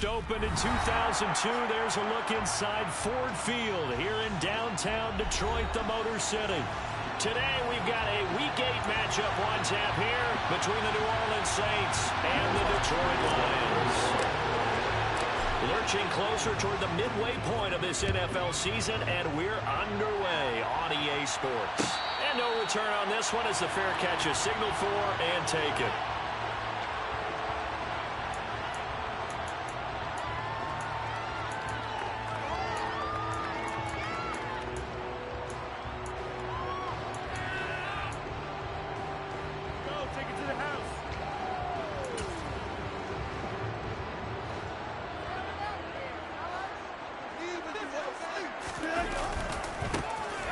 first opened in 2002. There's a look inside Ford Field here in downtown Detroit, the Motor City. Today we've got a Week 8 matchup on tap here between the New Orleans Saints and the Detroit Lions. Lurching closer toward the midway point of this NFL season, and we're underway on EA Sports. And no return on this one as the fair catch is signaled for and taken.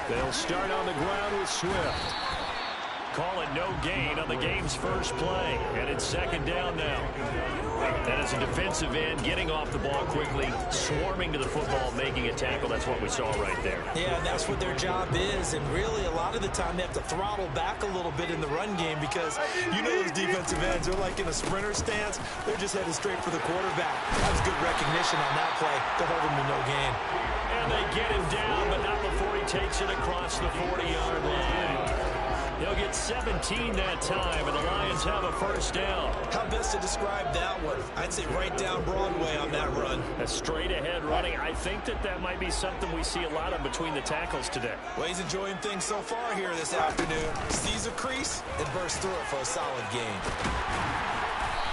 They'll start on the ground with Swift. Call it no gain on the game's first play. And it's second down now. That is a defensive end getting off the ball quickly, swarming to the football, making a tackle. That's what we saw right there. Yeah, and that's what their job is. And really, a lot of the time, they have to throttle back a little bit in the run game because you know those defensive ends, they're like in a sprinter stance. They're just headed straight for the quarterback. That was good recognition on that play to hold him to no gain. And they get him down, but not before he takes it across the 40-yard line. They'll get 17 that time, and the Lions have a first down. How best to describe that one? I'd say right down Broadway on that run. A straight-ahead running. I think that might be something we see a lot of between the tackles today. Well, he's enjoying things so far here this afternoon. Sees a crease and bursts through it for a solid gain.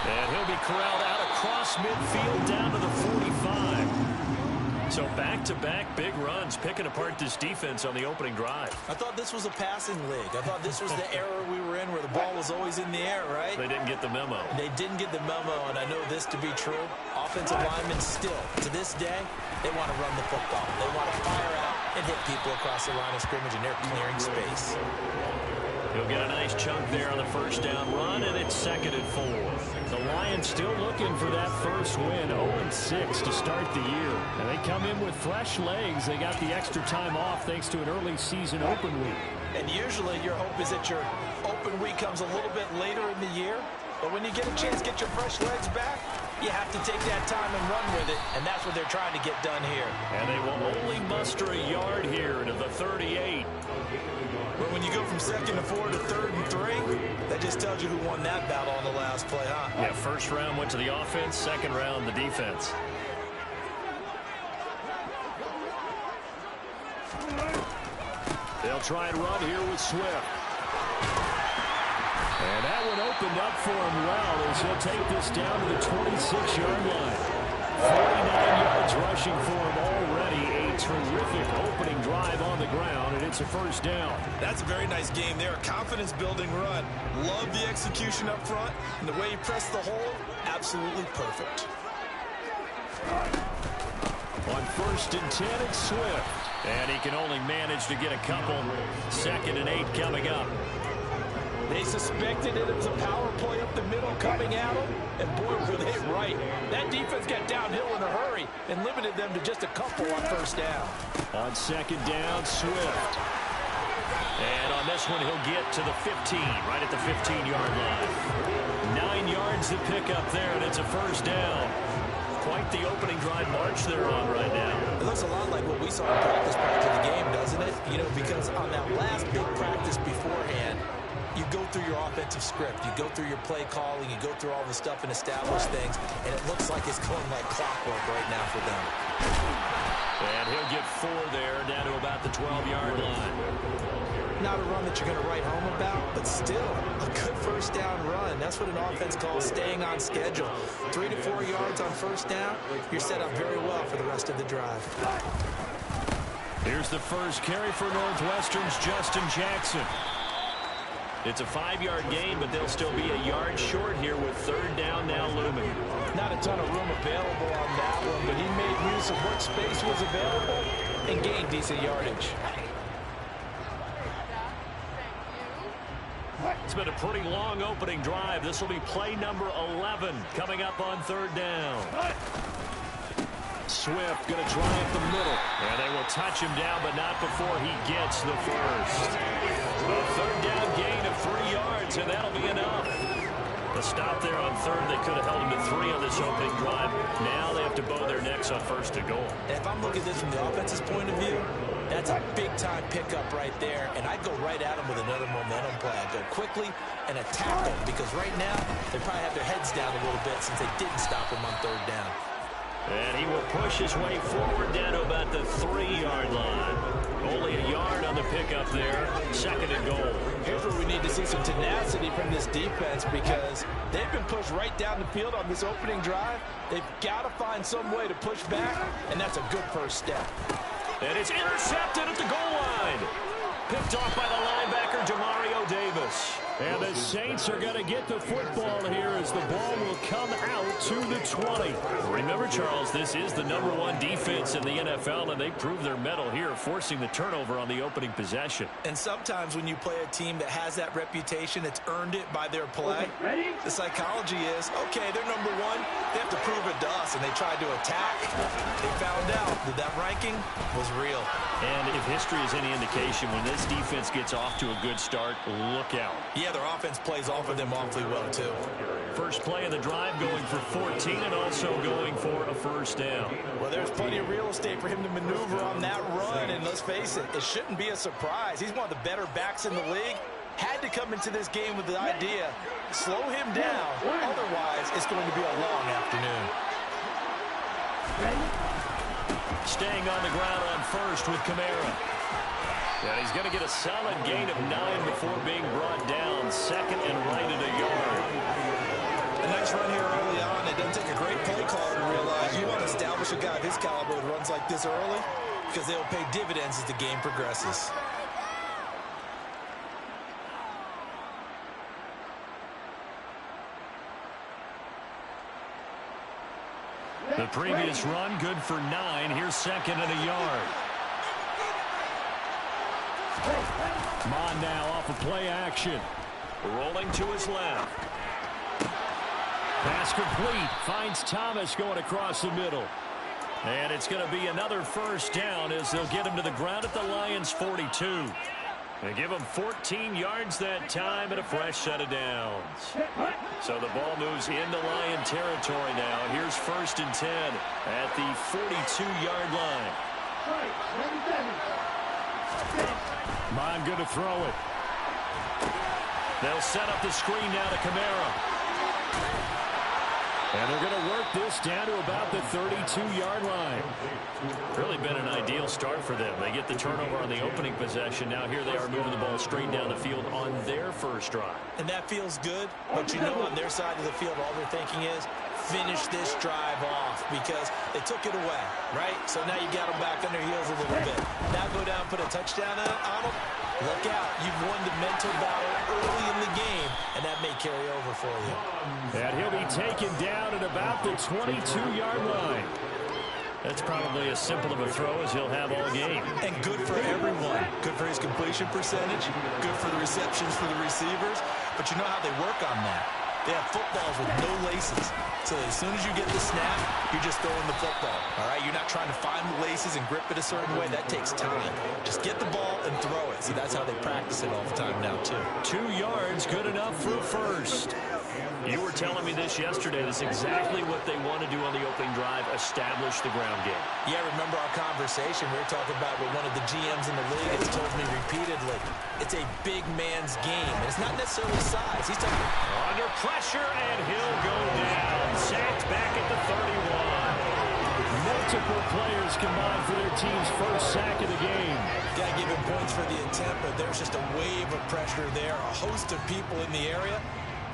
And he'll be corralled out across midfield down to the 45. So back-to-back big runs, picking apart this defense on the opening drive. I thought this was a passing league. I thought this was the era we were in where the ball was always in the air, right? They didn't get the memo. They didn't get the memo, and I know this to be true. Offensive linemen still, to this day, they want to run the football. They want to fire out and hit people across the line of scrimmage, and they're clearing space. He'll get a nice chunk there on the first down run, and it's second and 4. The Lions still looking for that first win, 0-6 to start the year. And they come in with fresh legs. They got the extra time off thanks to an early season open week. And usually your hope is that your open week comes a little bit later in the year. But when you get a chance to get your fresh legs back, you have to take that time and run with it, and that's what they're trying to get done here. And they will only muster a yard here to the 38. But when you go from 2nd to 4 to 3rd and 3, that just tells you who won that battle on the last play, huh? Yeah, first round went to the offense, second round the defense. They'll try and run here with Swift. And that one opened up for him well as he'll take this down to the 26-yard line. 49 yards rushing for him already. A terrific opening drive on the ground, and it's a first down. That's a very nice game there. A confidence-building run. Love the execution up front, and the way he pressed the hole, absolutely perfect. On 1st and 10, it's Swift. And he can only manage to get a couple. 2nd and 8 coming up. They suspected it was a power play up the middle coming at them, and boy, were they right. That defense got downhill in a hurry and limited them to just a couple on first down. On 2nd down, Swift. And on this one, he'll get to the 15, right at the 15-yard line. 9 yards to pick up there, and it's a first down. Quite the opening drive march they're on right now. It looks a lot like what we saw in practice prior to the game, doesn't it? You know, because on that last big practice beforehand, you go through your offensive script, you go through your play calling, you go through all the stuff and establish things, and it looks like it's going like clockwork right now for them. And he'll get 4 there, down to about the 12-yard line. Not a run that you're going to write home about, but still a good first down run. That's what an offense calls staying on schedule. 3 to 4 yards on first down, you're set up very well for the rest of the drive. Here's the first carry for Northwestern's Justin Jackson. It's a 5-yard gain, but they'll still be a yard short here with 3rd down now looming. Not a ton of room available on that one, but he made use of what space was available and gained decent yardage. It's been a pretty long opening drive. This will be play number 11 coming up on 3rd down. Swift going to try up the middle. And they will touch him down, but not before he gets the first. A 3rd down gain of 3 yards, and that'll be enough. A stop there on third. They could have held him to 3 on this opening drive. Now they have to bow their necks on first and goal. If I'm looking at this from the offense's point of view, that's a big-time pickup right there, and I'd go right at him with another momentum play. I'd go quickly and attack him, because right now they probably have their heads down a little bit since they didn't stop him on third down. And he will push his way forward down to about the 3-yard line. Only a yard on the pickup there. Second and goal. Here's where we need to see some tenacity from this defense, because they've been pushed right down the field on this opening drive. They've got to find some way to push back, and that's a good first step. And it's intercepted at the goal line. Picked off by the linebacker, Demario Davis. And the Saints are going to get the football here as the ball will come out to the 20. Remember, Charles, this is the #1 defense in the NFL, and they prove their mettle here, forcing the turnover on the opening possession. And sometimes when you play a team that has that reputation, that's earned it by their play, the psychology is, okay, they're #1. They have to prove it to us, and they tried to attack. They found out that that ranking was real. And if history is any indication, when this defense gets off to a good start, look out. Yeah, their offense plays off of them awfully well, too. First play of the drive going for 14 and also going for a first down. Well, there's plenty of real estate for him to maneuver on that run, and let's face it, it shouldn't be a surprise. He's one of the better backs in the league. Had to come into this game with the idea, slow him down, otherwise it's going to be a long afternoon. Staying on the ground on first with Kamara. And he's going to get a solid gain of 9 before being brought down. Second and right at a yard. A nice run here early on. It doesn't take a great play caller to realize you want to establish a guy of his caliber with runs like this early, because they'll pay dividends as the game progresses. The previous run, good for 9. Here's second and a yard. Mon now off of play action. Rolling to his left. Pass complete. Finds Thomas going across the middle. And it's going to be another first down as they'll get him to the ground at the Lions' 42. They give him 14 yards that time and a fresh set of downs. So the ball moves into Lion territory now. Here's first and 10 at the 42-yard line. Mon good to throw it. They'll set up the screen now to Kamara. And they're going to work this down to about the 32-yard line. Really been an ideal start for them. They get the turnover on the opening possession. Now here they are moving the ball straight down the field on their first drive. And that feels good, but you know on their side of the field all they're thinking is finish this drive off because they took it away, right? So now you got them back on their heels a little bit. Now go down and put a touchdown on them. Look out. You've won the mental battle early in the game, and that may carry over for you. And he'll be taken down at about the 22-yard line. That's probably as simple of a throw as he'll have all game. And good for everyone. Good for his completion percentage. Good for the receptions for the receivers. But you know how they work on that. They have footballs with no laces. So as soon as you get the snap, you're just throwing the football. All right, you're not trying to find the laces and grip it a certain way. That takes time. Just get the ball and throw it. See, that's how they practice it all the time now, too. 2 yards, good enough for first. You were telling me this yesterday. That's exactly what they want to do on the opening drive, establish the ground game. Yeah, remember our conversation. We were talking about what one of the GMs in the league has told me repeatedly. It's a big man's game. And it's not necessarily size. He's talking under pressure, and he'll go down. Sacked back at the 31. Multiple players combined for their team's first sack of the game. Got to give him points for the attempt, but there's just a wave of pressure there. A host of people in the area.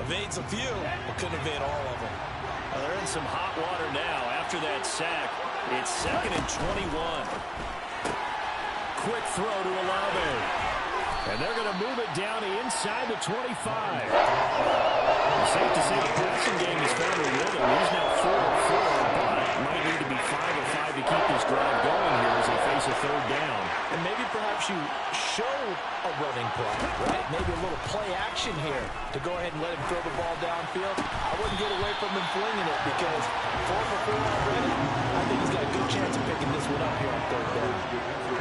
Evades a few, but couldn't evade all of them. Well, they're in some hot water now. After that sack, it's second and 21. Quick throw to Olave. And they're going to move it down inside the 25. It's safe to say the passing game has found a rhythm. He's now 4 of 4, but might need to be 5 of 5 to keep this drive going here as they face a third down. And maybe perhaps you show a running play, right? Maybe a little play action here to go ahead and let him throw the ball downfield. I wouldn't get away from him flinging it because 4 for 4 already, I think he's got a good chance of picking this one up here on third down.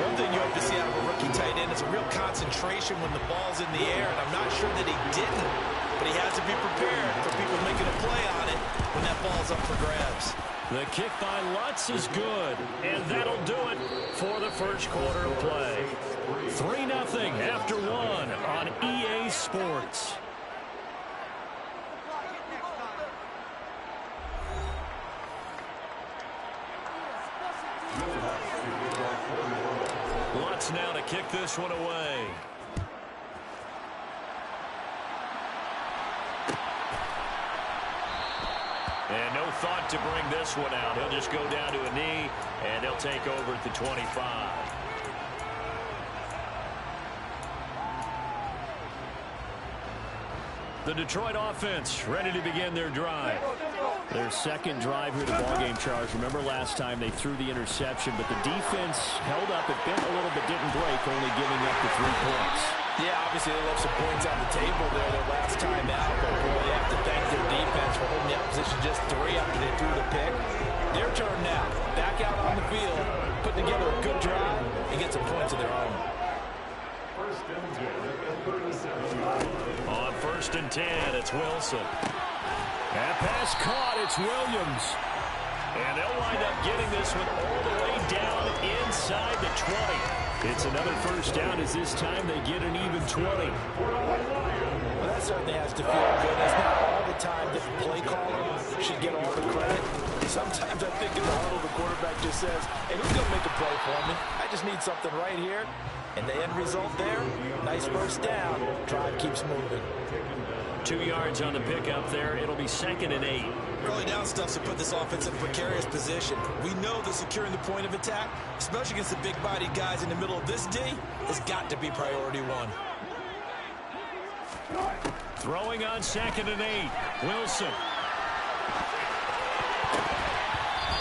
One thing you hope to see out of a rookie tight end is a real concentration when the ball's in the air, and I'm not sure that he didn't but he has to be prepared for people making a play on it when that ball's up for grabs. The kick by Lutz is good, and that'll do it for the first quarter of play. 3-0 after one on EA Sports. Lutz now to kick this one away. And no thought to bring this one out. He'll just go down to a knee, and they'll take over at the 25. The Detroit offense ready to begin their drive. Their second drive here of the ballgame, Charles. Remember last time they threw the interception, but the defense held up. It bent a little bit, didn't break, only giving up the 3 points. Yeah, obviously they left some points on the table there their last time out, but boy, they have to thank their defense for holding the opposition just 3 after they threw the pick. Their turn now. Back out on the field, put together a good drive, and get some points of their own. On 1st and 10, it's Wilson. That pass caught, it's Williams. And they'll wind up getting this one all the way down inside the 20. It's another first down as this time they get an even 20. Well, that certainly has to feel good. It's not all the time that the play caller should get all the credit. Sometimes I think in the huddle, the quarterback just says, hey, who's going to make a play for me? I just need something right here. And the end result there, nice first down. Drive keeps moving. 2 yards on the pickup there. It'll be 2nd and 8. Early down stuff to put this offense in a precarious position. We know that securing the point of attack, especially against the big-bodied guys in the middle of this D, has got to be priority 1. Throwing on 2nd and 8. Wilson.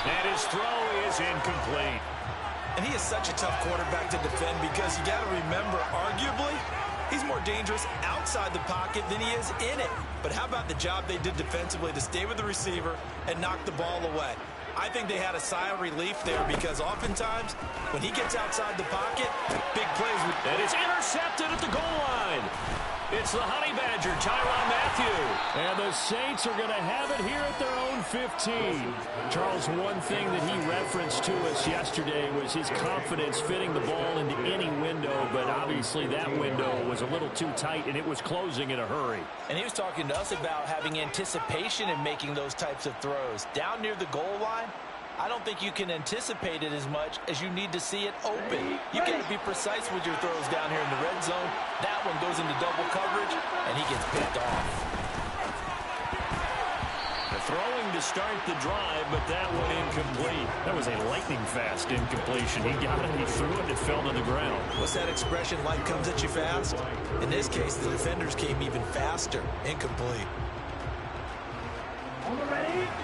And his throw is incomplete. And he is such a tough quarterback to defend because you got to remember, arguably, he's more dangerous outside the pocket than he is in it. But how about the job they did defensively to stay with the receiver and knock the ball away? I think they had a sigh of relief there because oftentimes when he gets outside the pocket, big plays. And it's intercepted at the goal line. It's the Honey Badger, Tyrann Mathieu. And the Saints are going to have it here at their own 15. Charles, one thing that he referenced to us yesterday was his confidence fitting the ball into any window, but obviously that window was a little too tight, and it was closing in a hurry. And he was talking to us about having anticipation in making those types of throws. Down near the goal line, I don't think you can anticipate it as much as you need to see it open. You got to be precise with your throws down here in the red zone. That one goes into double coverage, and he gets picked off. The throwing to start the drive, but that one incomplete. That was a lightning-fast incompletion. He got it, he threw it, and it fell to the ground. What's that expression, life comes at you fast? In this case, the defenders came even faster. Incomplete.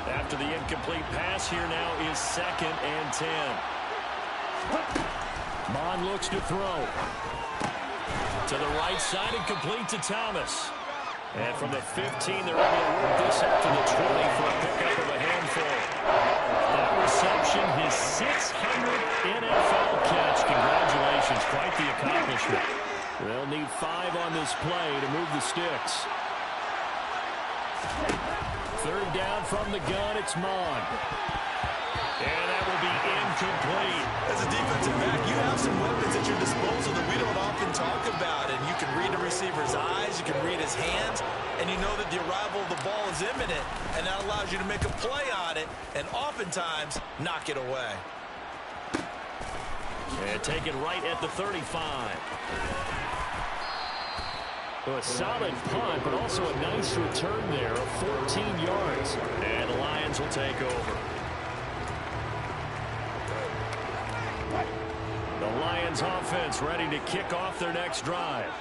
After the incomplete pass, here now is 2nd and 10. Bond looks to throw. To the right side and complete to Thomas. And from the 15, they're able to work this out to the 20 for a pickup of a handful. That reception, his 600th NFL catch. Congratulations, quite the accomplishment. They'll need 5 on this play to move the sticks. 3rd down from the gun, it's Mon. And that will be incomplete. As a defensive back, you have some weapons at your disposal that we don't often talk about. And you can read the receiver's eyes, you can read his hands, and you know that the arrival of the ball is imminent. And that allows you to make a play on it and oftentimes knock it away. And take it right at the 35. A solid punt, but also a nice return there of 14 yards. And the Lions will take over. The Lions offense ready to kick off their next drive.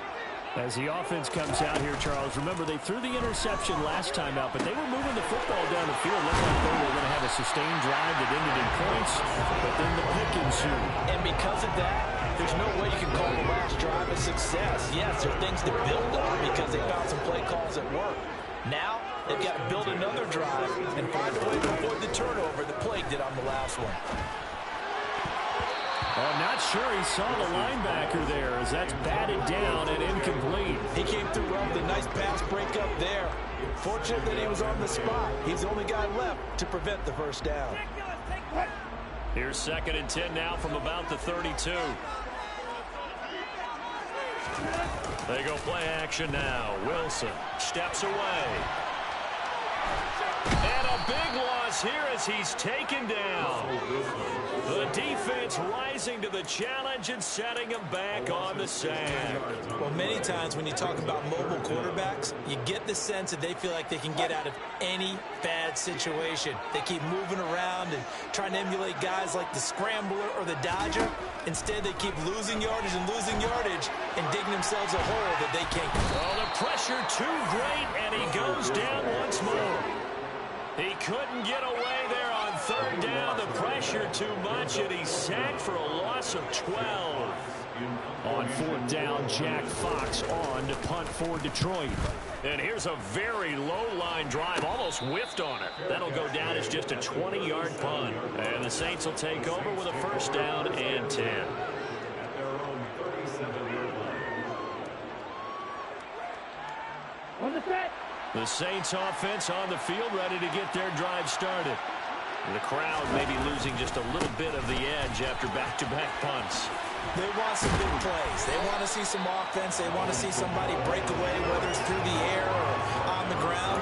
As the offense comes out here, Charles, remember they threw the interception last time out, but they were moving the football down the field. Looked like they were going to have a sustained drive that ended in points, but then the pick ensued. And because of that, there's no way you can call the last drive a success. Yes, there are things to build on because they found some play calls that work. Now, they've got to build another drive and find a way to avoid the turnover that plagued it on the last one. Oh, I'm not sure he saw the linebacker there as that's batted down and incomplete. He came through well with a nice pass breakup there. Fortunate that he was on the spot. He's the only guy left to prevent the first down. Here's 2nd and 10 now from about the 32. They go play action now. Wilson steps away. And a big loss here as he's taken down. The defense rising to the challenge and setting him back on the sack. Well, many times when you talk about mobile quarterbacks, you get the sense that they feel like they can get out of any bad situation. They keep moving around and trying to emulate guys like the scrambler or the dodger. Instead, they keep losing yardage and digging themselves a hole that they can't. Oh, the pressure too great, and he goes down once more. He couldn't get away there on 3rd down. The pressure too much, and he's sacked for a loss of 12. On 4th down, Jack Fox on to punt for Detroit. And here's a very low-line drive, almost whiffed on it. That'll go down as just a 20-yard punt. And the Saints will take over with a 1st down and 10. The Saints offense on the field, ready to get their drive started. The crowd may be losing just a little bit of the edge after back-to-back punts. They want some big plays. They want to see some offense. They want to see somebody break away, whether it's through the air or on the ground.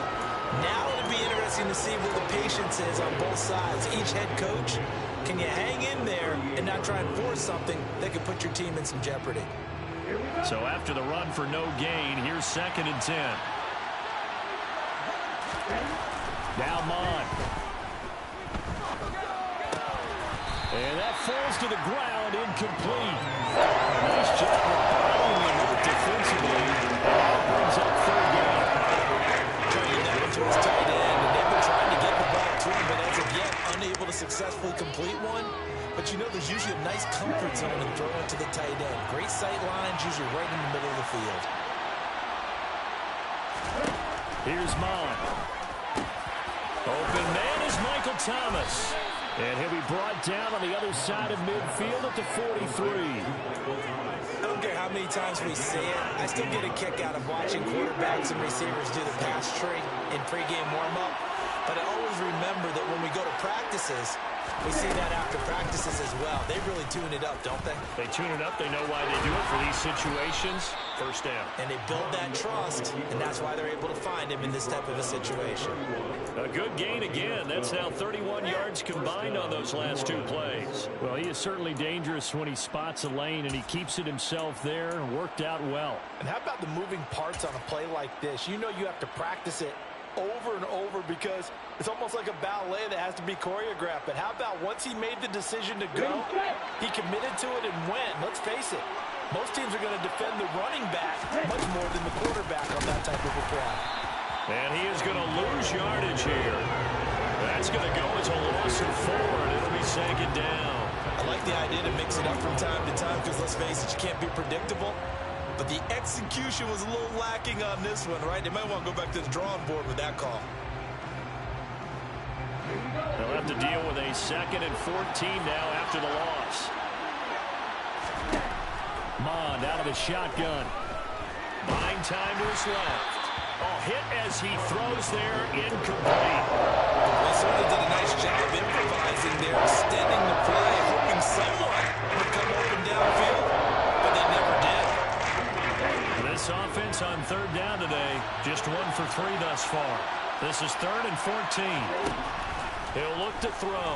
Now it'll be interesting to see where the patience is on both sides. Each head coach, can you hang in there and not try and force something that could put your team in some jeopardy? So after the run for no gain, here's 2nd and 10. Now Mond. And that falls to the ground, incomplete. Nice job of battling him out defensively. And that brings up 3rd down. Trying that into his tight end, and they've been trying to get the ball to him, but as of yet, unable to successfully complete one. But you know there's usually a nice comfort zone in throwing to the tight end. Great sight lines, usually right in the middle of the field. Here's Mond. Open man is Michael Thomas. And he'll be brought down on the other side of midfield at the 43. I don't care how many times we say it, I still get a kick out of watching quarterbacks and receivers do the pass tree in pregame warm-up. But I always remember that when we go to practices, we see that after practices as well. They really tune it up, don't they? They tune it up. They know why they do it for these situations. 1st down. And they build that trust, and that's why they're able to find him in this type of a situation. A good gain again. That's now 31 yards combined on those last 2 plays. Well, he is certainly dangerous when he spots a lane, and he keeps it himself there and worked out well. And how about the moving parts on a play like this? You know you have to practice it over and over because it's almost like a ballet that has to be choreographed. But how about once he made the decision to go, he committed to it and went. Let's face it, most teams are going to defend the running back much more than the quarterback on that type of a play. And he is going to lose yardage here. That's going to go as a loss of 4, and it'll be 2nd down. I like the idea to mix it up from time to time because, let's face it, you can't be predictable. But the execution was a little lacking on this one, right? They might want to go back to the drawing board with that call. They'll have to deal with a 2nd and 14 now after the loss. Mond out of the shotgun. Buying time to his left. Oh, hit as he throws there, incomplete. They certainly did a nice job improvising there, extending the play, hoping someone would come open downfield, but they never did. This offense on 3rd down today, just 1 for 3 thus far. This is 3rd and 14. He'll look to throw.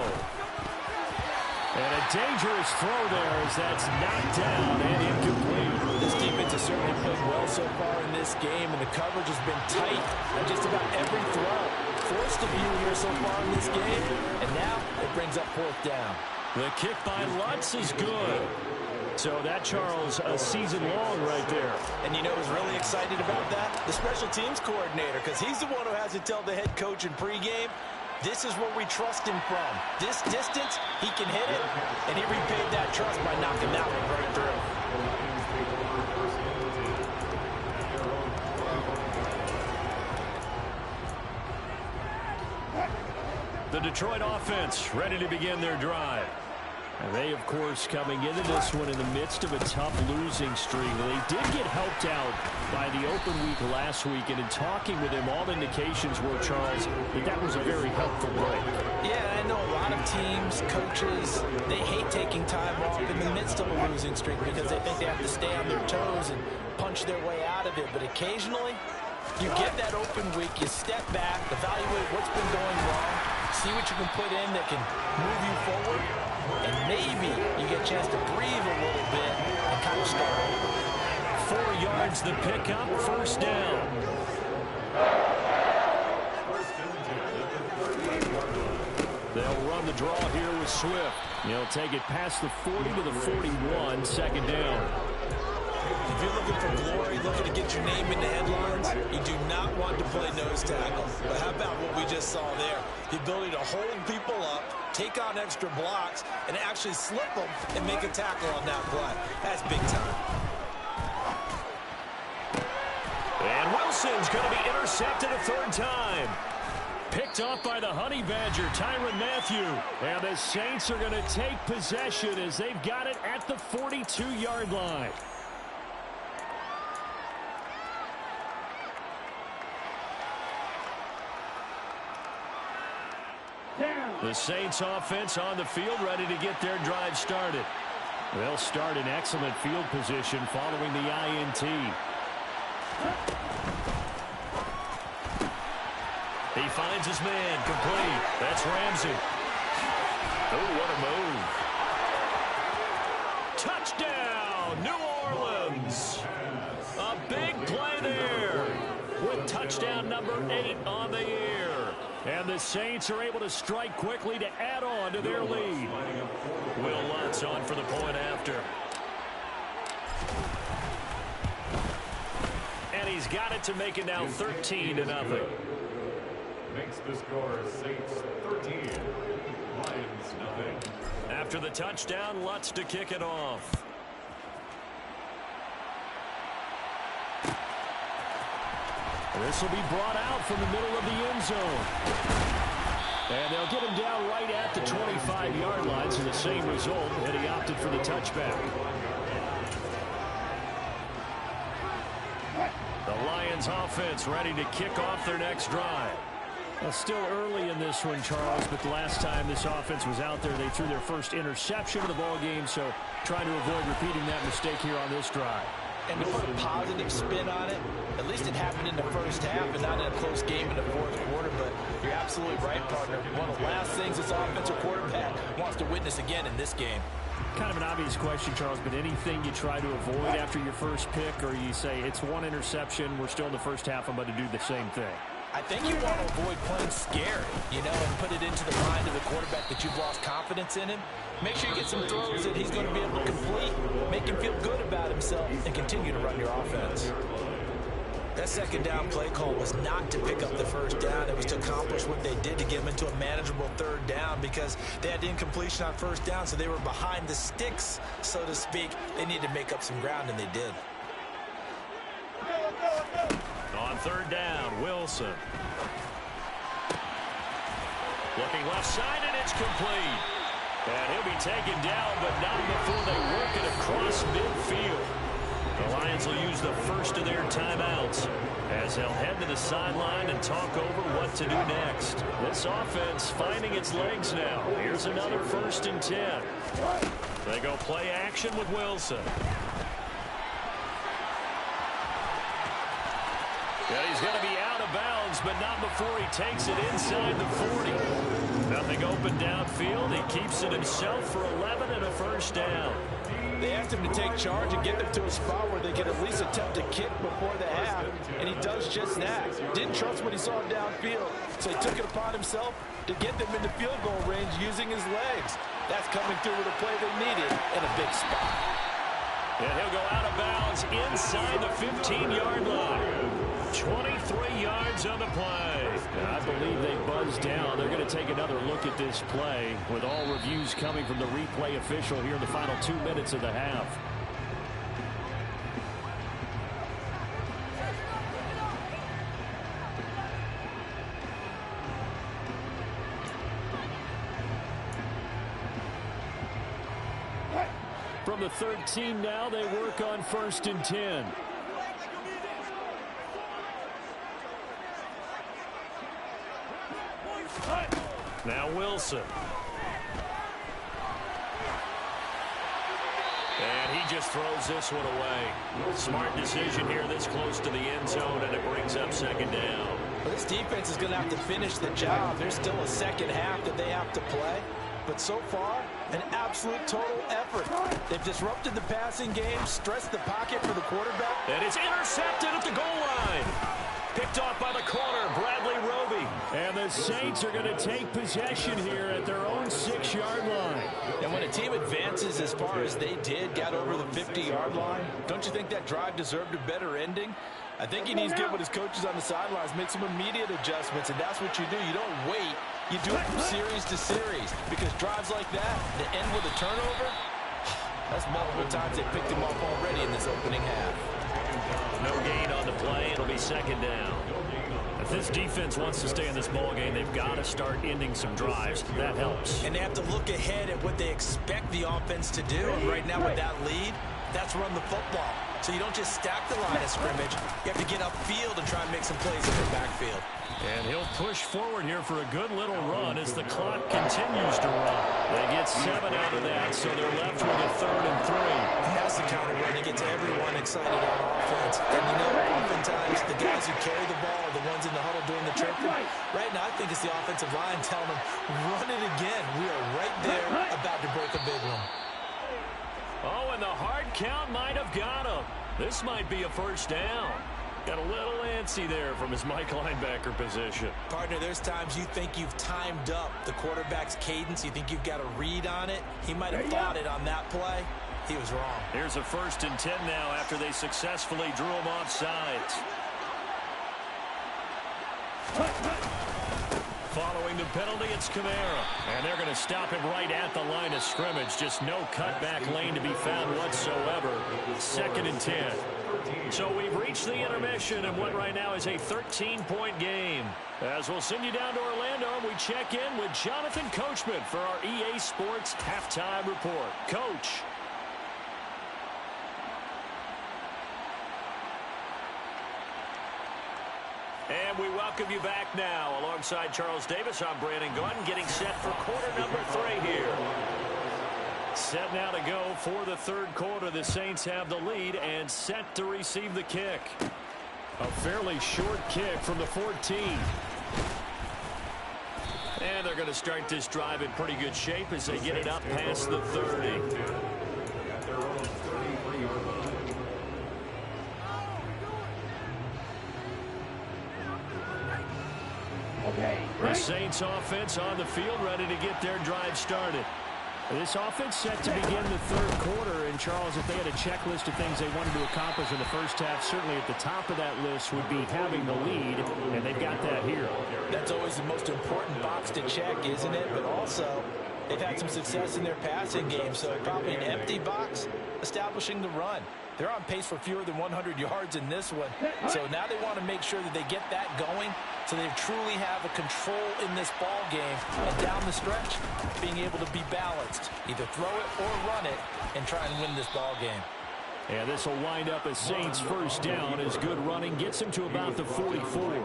And a dangerous throw there as that's knocked down and incomplete. This defense has certainly played well so far in this game, and the coverage has been tight on just about every throw. Forced a few here so far in this game, and now it brings up 4th down. The kick by Lutz is good. So that, Charles, a season long right there. And you know who's really excited about that? The special teams coordinator, because he's the one who has to tell the head coach in pregame, this is where we trust him from. This distance, he can hit it, and he repaid that trust by knocking that one right through. The Detroit offense ready to begin their drive. And they, of course, coming into this one in the midst of a tough losing streak. They did get helped out by the open week last week, and in talking with him, all indications were, Charles, that was a very helpful break. Yeah, I know a lot of teams, coaches, they hate taking time off in the midst of a losing streak because they think they have to stay on their toes and punch their way out of it. But occasionally, you get that open week, you step back, evaluate what's been going wrong, see what you can put in that can move you forward, and maybe you get a chance to breathe a little bit and kind of start over. 4 yards the pickup, first down. They'll run the draw here with Swift. He'll take it past the 40 to the 41, second down. If you're looking for glory, looking to get your name in the headlines, you do not want to play nose tackle. But how about what we just saw there? The ability to hold people up, take on extra blocks, and actually slip them and make a tackle on that play. That's big time. And Wilson's going to be intercepted a third time. Picked off by the Honey Badger, Tyrann Mathieu. And the Saints are going to take possession as they've got it at the 42-yard line. The Saints offense on the field, ready to get their drive started. They'll start in excellent field position following the INT. He finds his man, complete. That's Ramsey. Oh, what a move. Touchdown, New Orleans. A big play there with touchdown number 8 on the year. And the Saints are able to strike quickly to add on to their lead. Will Lutz on for the point after. And he's got it to make it now 13-0. Makes the score Saints 13, Lions nothing. After the touchdown, Lutz to kick it off. This will be brought out from the middle of the end zone. And they'll get him down right at the 25-yard line, so the same result, and he opted for the touchback. The Lions offense ready to kick off their next drive. Well, still early in this one, Charles, but the last time this offense was out there, they threw their first interception of the ball game, so trying to avoid repeating that mistake here on this drive. And to put a positive spin on it, at least it happened in the first half and not in a close game in the fourth quarter. But you're absolutely right, partner. One of the last things this offensive quarterback wants to witness again in this game. Kind of an obvious question, Charles, but anything you try to avoid after your first pick, or you say it's one interception, we're still in the first half, I'm going to do the same thing? I think you want to avoid playing scary, and put it into the mind of the quarterback that you've lost confidence in him. Make sure you get some throws that he's going to be able to complete, make him feel good about himself, and continue to run your offense. That second down play call was not to pick up the first down. It was to accomplish what they did to get them into a manageable third down because they had incompletion on first down, so they were behind the sticks, so to speak. They needed to make up some ground, and they did. On third down, Wilson. Looking left side, and it's complete. And he'll be taken down, but not before they work it across midfield. The Lions will use the first of their timeouts as they'll head to the sideline and talk over what to do next. This offense finding its legs now. Here's another 1st and 10. They go play action with Wilson. And he's going to be out of bounds, but not before he takes it inside the 40. Nothing open downfield. He keeps it himself for 11 and a first down. They asked him to take charge and get them to a spot where they could at least attempt a kick before the half, and he does just that. Didn't trust what he saw downfield, so he took it upon himself to get them into field goal range using his legs. That's coming through with a play they needed in a big spot. And he'll go out of bounds inside the 15-yard line. 23 yards on the play. And I believe they buzzed down. They're going to take another look at this play with all reviews coming from the replay official here in the final 2 minutes of the half. from the 13 now. They work on 1st and 10. Now Wilson. And he just throws this one away. Smart decision here this close to the end zone, and it brings up 2nd down. Well, this defense is going to have to finish the job. There's still a second half that they have to play. But so far, an absolute total effort. They've disrupted the passing game, stressed the pocket for the quarterback. And it's intercepted at the goal line. Picked off by the corner, Bradley Roby. And the Saints are going to take possession here at their own 6-yard line. And when a team advances as far as they did, got over the 50-yard line, don't you think that drive deserved a better ending? I think he needs to get with his coaches on the sidelines, make some immediate adjustments, and that's what you do. You don't wait. You do it from series to series, because drives like that, that end with a turnover, that's multiple times they picked him off already in this opening half. No gain on the play. It'll be 2nd down. If this defense wants to stay in this ball game, they've got to start ending some drives. That helps. And they have to look ahead at what they expect the offense to do. And right now with that lead, that's run the football. So you don't just stack the line of scrimmage. You have to get upfield and try and make some plays in the backfield. And he'll push forward here for a good little run as the clock continues to run. They get 7 out of that, so they're left with a 3rd and 3. That's the kind of run that gets everyone excited on offense. And you know, oftentimes the guys who carry the ball are the ones in the huddle doing the chirping. Right now, I think it's the offensive line telling them, run it again. We are right there about to break a big one. Oh, and the hard count might have got him. This might be a 1st down. Got a little antsy there from his Mike linebacker position. Partner, there's times you think you've timed up the quarterback's cadence. You think you've got a read on it. He might have thought it on that play. He was wrong. Here's a 1st and 10 now after they successfully drew him off sides. Following the penalty, it's Kamara. And they're going to stop him right at the line of scrimmage. Just no cutback lane to be found whatsoever. 2nd and 10. So we've reached the intermission and what right now is a 13-point game. As we'll send you down to Orlando, we check in with Jonathan Coachman for our EA Sports Halftime Report. Coach. And we welcome you back now. Alongside Charles Davis, I'm Brandon Gunn, getting set for quarter number 3 here. Set now to go for the 3rd quarter. The Saints have the lead and set to receive the kick. A fairly short kick from the 14. And they're going to start this drive in pretty good shape as they get it up past the 30. At their own 33-yard line. The Saints offense on the field ready to get their drive started. This offense set to begin the 3rd quarter. And, Charles, if they had a checklist of things they wanted to accomplish in the first half, certainly at the top of that list would be having the lead, and they've got that here. That's always the most important box to check, isn't it? But also, they've had some success in their passing game, so probably an empty box, establishing the run. They're on pace for fewer than 100 yards in this one. So now they want to make sure that they get that going so they truly have a control in this ball game. And down the stretch, being able to be balanced. Either throw it or run it and try and win this ball game. And this will wind up as Saints 1st down as good running gets him to about the 44.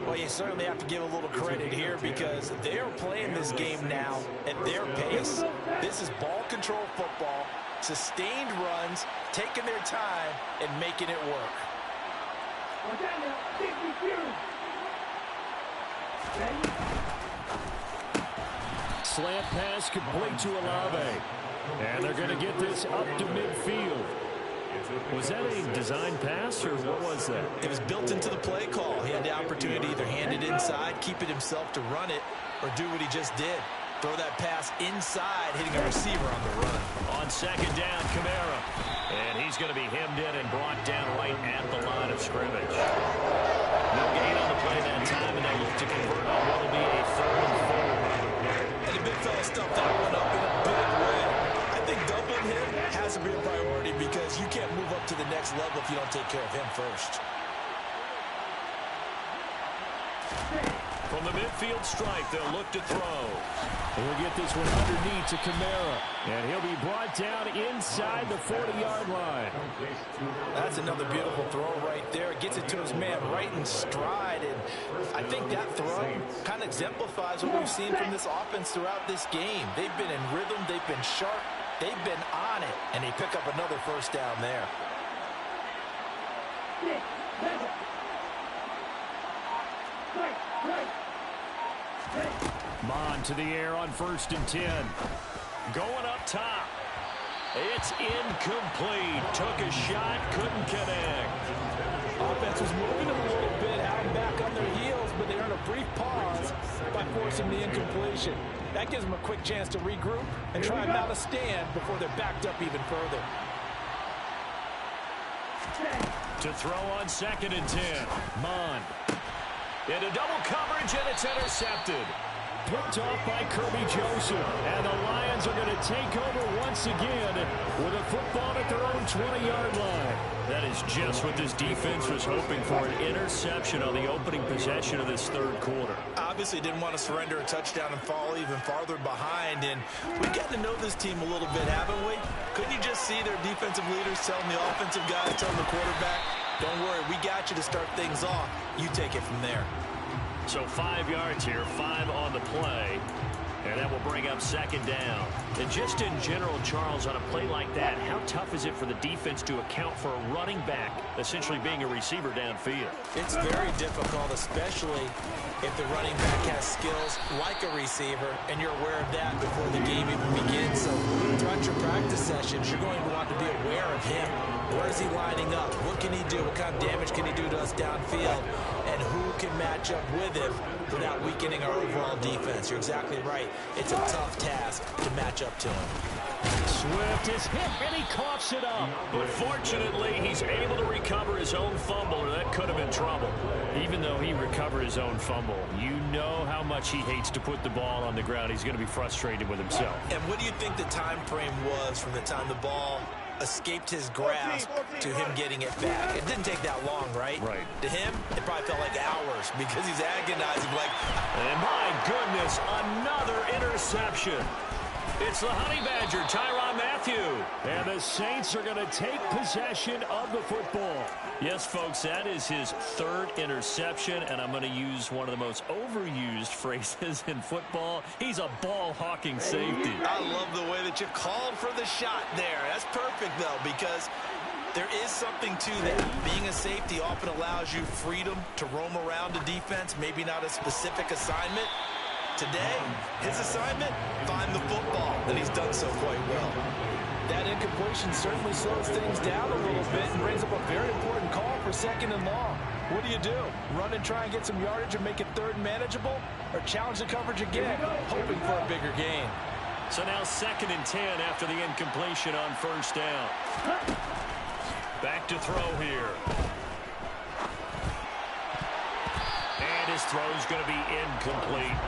Well, you certainly have to give a little credit here because they are playing this game now at their pace. This is ball control football, sustained runs, taking their time, and making it work. Slant pass complete to Olave. And they're going to get this up to midfield. Was that a design pass, or what was that? It was built into the play call. He had the opportunity to either hand it inside, keep it himself to run it, or do what he just did. Throw that pass inside, hitting a receiver on the run. On 2nd down, Kamara. And he's going to be hemmed in and brought down right at the line of scrimmage. No gain on the play that time, and they look to convert on what will be a 3rd and 4. And the big fella stuffed that one up in a big way. I think doubling him has to be a priority because you can't move up to the next level if you don't take care of him first. From the midfield stripe, they'll look to throw. And we'll get this one underneath to Kamara. And he'll be brought down inside the 40-yard line. That's another beautiful throw right there. It gets it to his man right in stride. And I think that throw kind of exemplifies what we've seen from this offense throughout this game. They've been in rhythm. They've been sharp. They've been on it. And they pick up another first down there. Mon to the air on 1st and 10. Going up top. It's incomplete. Took a shot, couldn't connect. Offense was moving them a little bit, having back on their heels, but they earned a brief pause by forcing the incompletion. That gives them a quick chance to regroup and try and mount a stand before they're backed up even further. To throw on 2nd and 10. Mon. Into double coverage, and it's intercepted. Picked off by Kirby Joseph. And the Lions are going to take over once again with a football at their own 20-yard line. That is just what this defense was hoping for, an interception on the opening possession of this third quarter. Obviously didn't want to surrender a touchdown and fall even farther behind. And we've gotten to know this team a little bit, haven't we? Couldn't you just see their defensive leaders telling the offensive guys, telling the quarterback, don't worry, we got you to start things off. You take it from there. So 5 yards here, 5 on the play. And that will bring up 2nd down. And just in general, Charles, on a play like that, how tough is it for the defense to account for a running back essentially being a receiver downfield? It's very difficult, especially if the running back has skills like a receiver, and you're aware of that before the game even begins. So throughout your practice sessions, you're going to want to be aware of him. Where is he lining up? What can he do? What kind of damage can he do to us downfield? And who can match up with him without weakening our overall defense? You're exactly right. It's a tough task to match up to him. Swift is hit, and he coughs it up. But fortunately, he's able to recover his own fumble, or that could have been trouble. Even though he recovered his own fumble, you know how much he hates to put the ball on the ground. He's going to be frustrated with himself. And what do you think the time frame was from the time the ball escaped his grasp to him getting it back? It didn't take that long, right? Right. To him, it probably felt like hours because he's agonizing like... And my goodness, another interception. It's the Honey Badger, Tyrann Mathieu. And the Saints are going to take possession of the football. Yes, folks, that is his 3rd interception, and I'm going to use one of the most overused phrases in football. He's a ball-hawking safety. I love the way that you called for the shot there. That's perfect, though, because there is something to that. Being a safety often allows you freedom to roam around the defense, maybe not a specific assignment. Today, his assignment, find the football, and he's done so quite well. That incompletion certainly slows things down a little bit and brings up a very important call for 2nd and long. What do? Run and try and get some yardage and make it 3rd and manageable? Or challenge the coverage again, hoping for a bigger gain? So now 2nd and 10 after the incompletion on 1st down. Back to throw here. And his throw's going to be incomplete.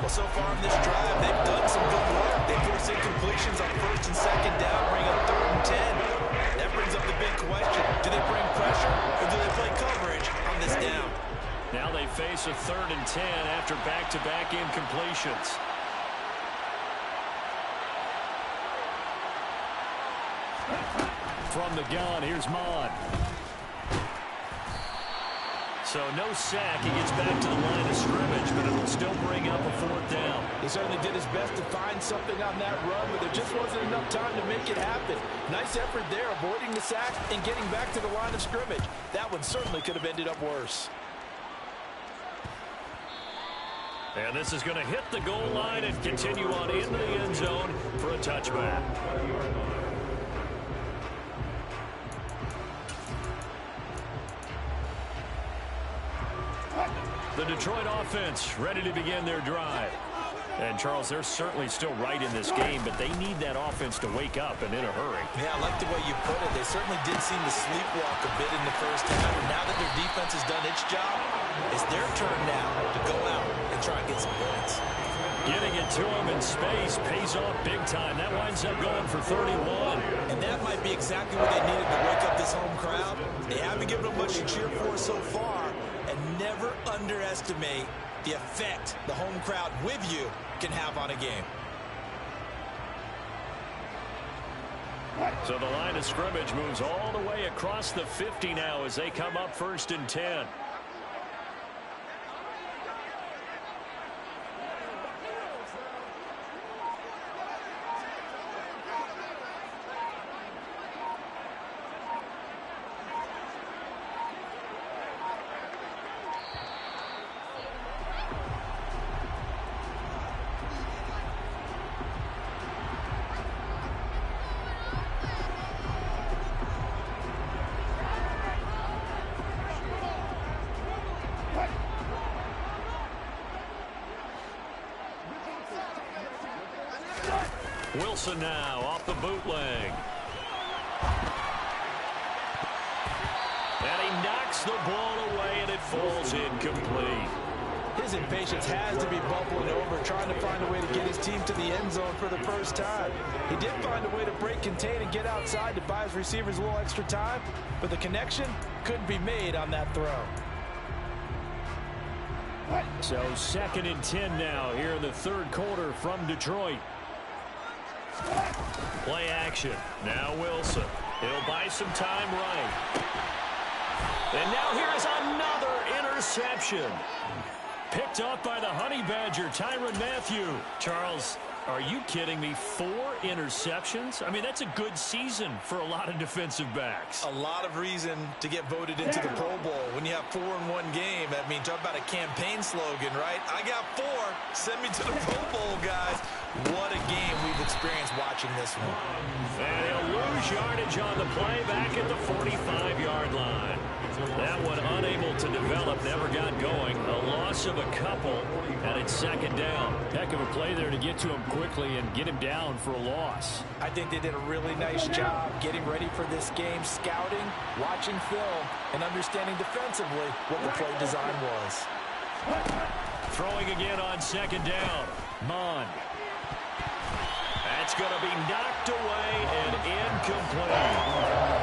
Well, so far in this drive, they've done some good work. They force incompletions on 1st and 2nd down, bring up 3rd and 10. That brings up the big question. Do they bring pressure, or do they play coverage on this down? Now they face a 3rd and 10 after back-to-back incompletions. From the gun, here's Mon. So no sack. He gets back to the line of scrimmage, but it'll still bring up a 4th down. He certainly did his best to find something on that run, but there just wasn't enough time to make it happen. Nice effort there, avoiding the sack and getting back to the line of scrimmage. That one certainly could have ended up worse. And this is going to hit the goal line and continue on into the end zone for a touchback. The Detroit offense ready to begin their drive. And, Charles, they're certainly still right in this game, but they need that offense to wake up and in a hurry. Yeah, I like the way you put it. They certainly did seem to sleepwalk a bit in the first half. Now that their defense has done its job, it's their turn now to go out and try and get some points. Getting it to him in space pays off big time. That winds up going for 31. And that might be exactly what they needed to wake up this home crowd. They haven't given them much to cheer for so far. And never underestimate the effect the home crowd with you can have on a game. So the line of scrimmage moves all the way across the 50 now as they come up 1st and 10. Wilson now off the bootleg. And he knocks the ball away, and it falls incomplete. His impatience has to be bubbling over, trying to find a way to get his team to the end zone for the first time. He did find a way to break, contain, and get outside to buy his receivers a little extra time, but the connection couldn't be made on that throw. So 2nd and 10 now here in the 3rd quarter from Detroit. Play action. Now Wilson. He'll buy some time right. And now here's another interception. Picked up by the Honey Badger, Tyrann Mathieu. Charles, are you kidding me? 4 interceptions? I mean, that's a good season for a lot of defensive backs. A lot of reason to get voted into the Pro Bowl. When you have 4 in one game, I mean, talk about a campaign slogan, right? I got 4. Send me to the Pro Bowl, guys. What a game we've experienced watching this one. And he'll lose yardage on the play back at the 45-yard line. That one unable to develop, never got going. A loss of a couple, and it's 2nd down. Heck of a play there to get to him quickly and get him down for a loss. I think they did a really nice job getting ready for this game, scouting, watching film, and understanding defensively what the play design was. Throwing again on 2nd down. Mon. That's going to be knocked away and incomplete.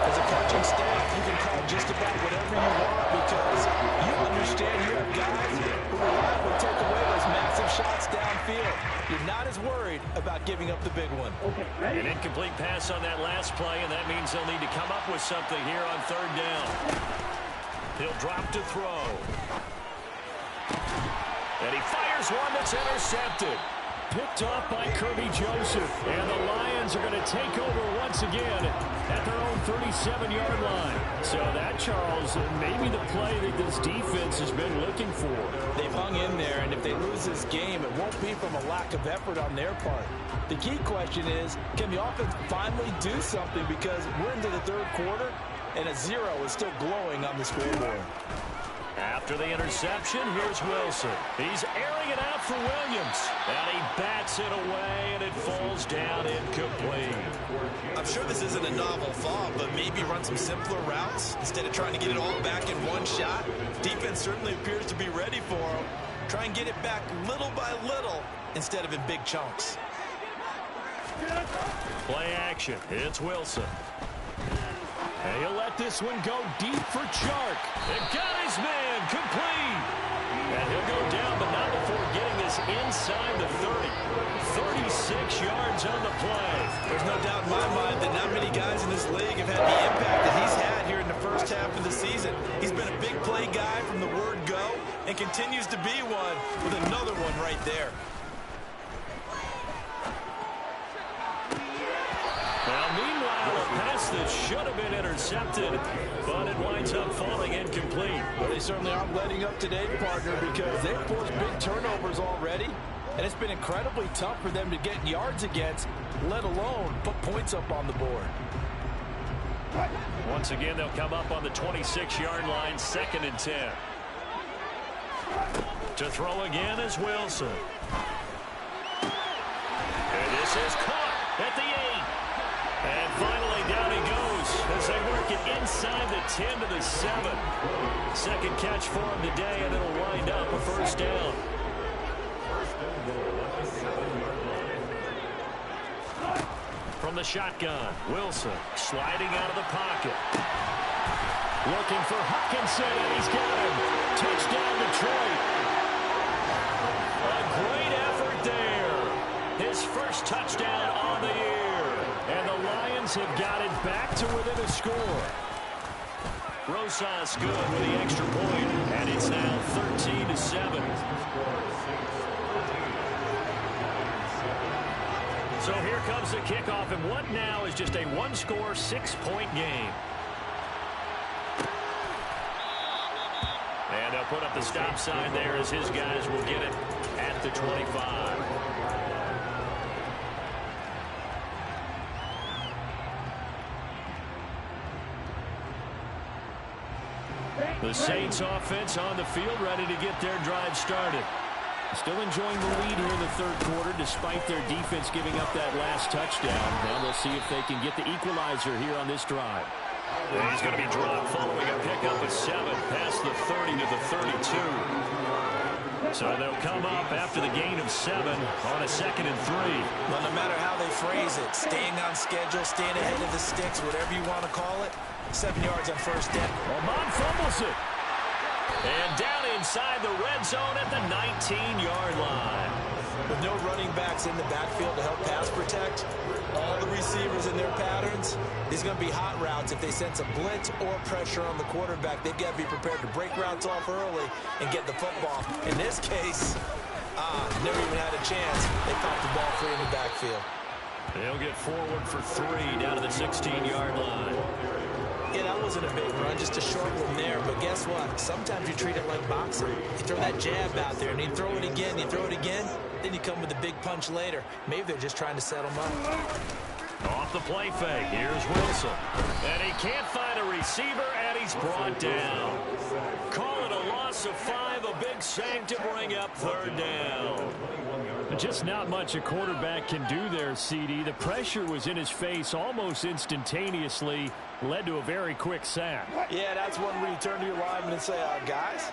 As a coaching staff, you can call just about whatever you want because you understand you have guys who reliably take away those massive shots downfield. You're not as worried about giving up the big one. An incomplete pass on that last play, and that means they'll need to come up with something here on 3rd down. He'll drop to throw. And he fires one that's intercepted. Picked off by Kirby Joseph. And the Lions are going to take over once again at their own 37-yard line. So that, Charles, maybe the play that this defense has been looking for. They've hung in there, and if they lose this game, it won't be from a lack of effort on their part. The key question is, can the offense finally do something? Because we're into the 3rd quarter, and a 0 is still glowing on the scoreboard. After the interception, here's Wilson. He's airing it out for Williams. And he bats it away, and it falls down incomplete. I'm sure this isn't a novel thought, but maybe run some simpler routes instead of trying to get it all back in one shot. Defense certainly appears to be ready for him. Try and get it back little by little instead of in big chunks. Play action. It's Wilson. And he'll let this one go deep for Chark. They got his man complete. And he'll go down, but not before getting this inside the 30. 36 yards on the play. There's no doubt in my mind that not many guys in this league have had the impact that he's had here in the first half of the season. He's been a big play guy from the word go and continues to be one with another one right there. Now, meanwhile, a pass that should have been intercepted, but it winds up falling incomplete. Well, they certainly aren't letting up today, partner, because they've forced big turnovers already, and it's been incredibly tough for them to get yards against, let alone put points up on the board. Once again, they'll come up on the 26-yard line, 2nd and 10. To throw again is Wilson. And this is caught at the 8. And finally, down he goes as they work it inside the 10 to the 7. Second catch for him today, and it'll wind up a 1st down. From the shotgun, Wilson sliding out of the pocket. Looking for Hutchinson, and he's got him. Touchdown, Detroit. his first touchdown on the year. And the Lions have got it back to within a score. Rosas good with the extra point, and it's now 13-7. So here comes the kickoff, and what now is just a one-score, 6-point game. And they'll put up the stop sign there as his guys will get it at the 25. The Saints offense on the field, ready to get their drive started. Still enjoying the lead here in the third quarter despite their defense giving up that last touchdown. Now we'll see if they can get the equalizer here on this drive. And he's going to be dropped following a pickup of 7 past the 30 to the 32. So they'll come up after the gain of 7 on a 2nd and 3. Well, no matter how they phrase it, staying on schedule, staying ahead of the sticks, whatever you want to call it, 7 yards on first down. Ahman fumbles it. And down inside the red zone at the 19-yard line. With no running backs in the backfield to help pass protect, all the receivers in their patterns, these are going to be hot routes. If they sense a blitz or pressure on the quarterback, they've got to be prepared to break routes off early and get the football. In this case, never even had a chance. They popped the ball free in the backfield. They'll get forward for 3 down to the 16-yard line. Yeah, that wasn't a big run, just a short one there. But guess what? Sometimes you treat it like boxing. You throw that jab out there, and you throw it again, then you come with a big punch later. Maybe they're just trying to set them up. Off the play fake, here's Wilson. And he can't find a receiver, and he's brought down. Call it a loss of 5, a big sack to bring up 3rd down. Just not much a quarterback can do there, CD. The pressure was in his face almost instantaneously, led to a very quick sack. Yeah, that's one where you turn to your lineman and say, guys,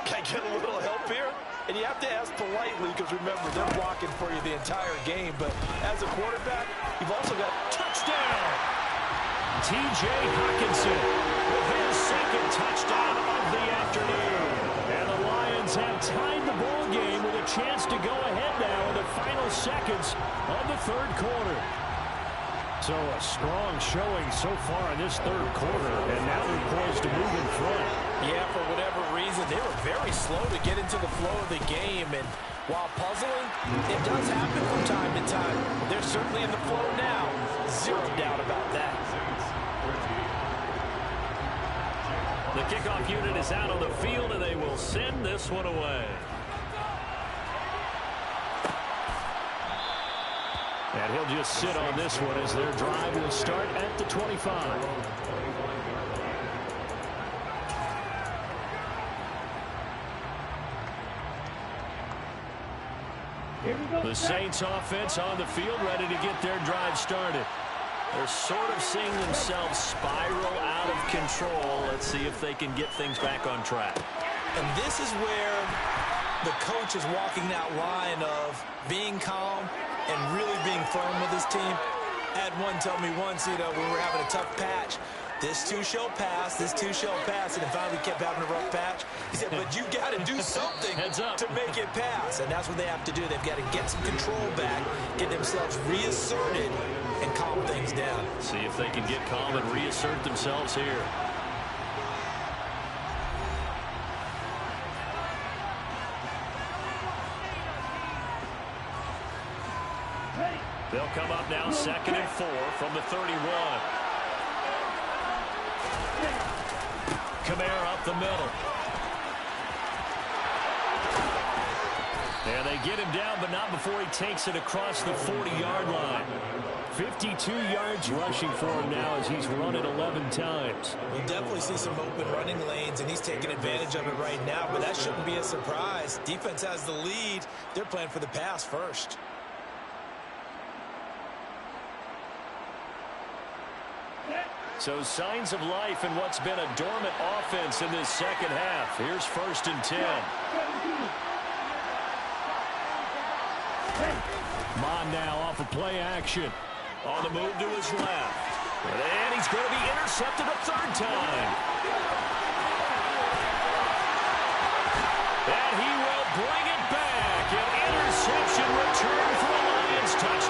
can I get a little help here? And you have to ask politely because, remember, they're blocking for you the entire game. But as a quarterback, you've also got touchdown. T.J. Hockenson with his 2nd touchdown of the afternoon. And the Lions have tied the ball game with a chance to go ahead now in the final seconds of the 3rd quarter. So a strong showing so far in this 3rd quarter, and now they're poised to move in front. Yeah, for whatever reason, they were very slow to get into the flow of the game, and while puzzling, it does happen from time to time. They're certainly in the flow now. Zero doubt about that. The kickoff unit is out on the field, and they will send this one away. And he'll just sit on this one as their drive will start at the 25. The Saints offense on the field ready to get their drive started. They're sort of seeing themselves spiral out of control. Let's see if they can get things back on track. And this is where the coach is walking that line of being calm and really being firm with his team. I had one tell me once, when we were having a tough patch, this too shall pass, this too shall pass, and finally we kept having a rough patch. He said, but you got to do something to make it pass, and that's what they have to do. They've got to get some control back, get themselves reasserted, and calm things down. See if they can get calm and reassert themselves here. They'll come up now 2nd and 4 from the 31. Kamara up the middle. And they get him down, but not before he takes it across the 40-yard line. 52 yards rushing for him now as he's run it 11 times. We'll definitely see some open running lanes, and he's taking advantage of it right now, but that shouldn't be a surprise. Defense has the lead. They're playing for the pass first. So signs of life in what's been a dormant offense in this second half. Here's 1st and 10. Mon now off of play action. On the move to his left. And he's going to be intercepted a 3rd time. And he will bring it back. An interception return for a Lions touchdown.